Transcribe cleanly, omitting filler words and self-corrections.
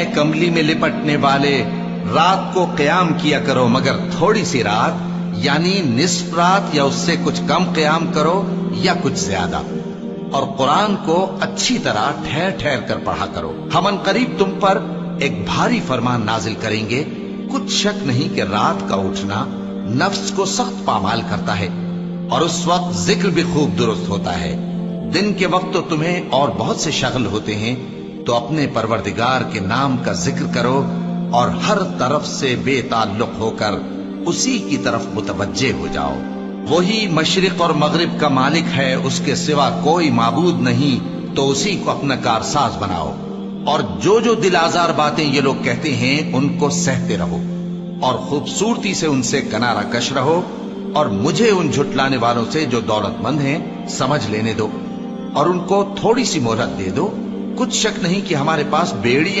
कमली में लिपटने वाले, रात को क़याम किया करो मगर थोड़ी सी रात, यानी निस्फ रात या उससे कुछ कम क़याम करो या कुछ ज्यादा। और कुरान को अच्छी तरह ठहर ठहर कर पढ़ा करो। हम अनकरीब तुम पर एक भारी फरमान नाजिल करेंगे। कुछ शक नहीं कि रात का उठना नफ्स को सख्त पामाल करता है और उस वक्त जिक्र भी खूब दुरुस्त होता है। दिन के वक्त तो तुम्हें और बहुत से शगल होते हैं, तो अपने परवरदिगार के नाम का जिक्र करो और हर तरफ से बेताल्लुक होकर उसी की तरफ मुतवज्जे हो जाओ। वही मशरिक और मगरिब का मालिक है, उसके सिवा कोई माबूद नहीं, तो उसी को अपना कारसाज बनाओ। और जो जो दिल आजार बातें ये लोग कहते हैं उनको सहते रहो और खूबसूरती से उनसे किनारा कश रहो। और मुझे उन झुटलाने वालों से जो दौलतमंद हैं समझ लेने दो और उनको थोड़ी सी मोहलत दे दो। कुछ शक नहीं कि हमारे पास बेड़ियां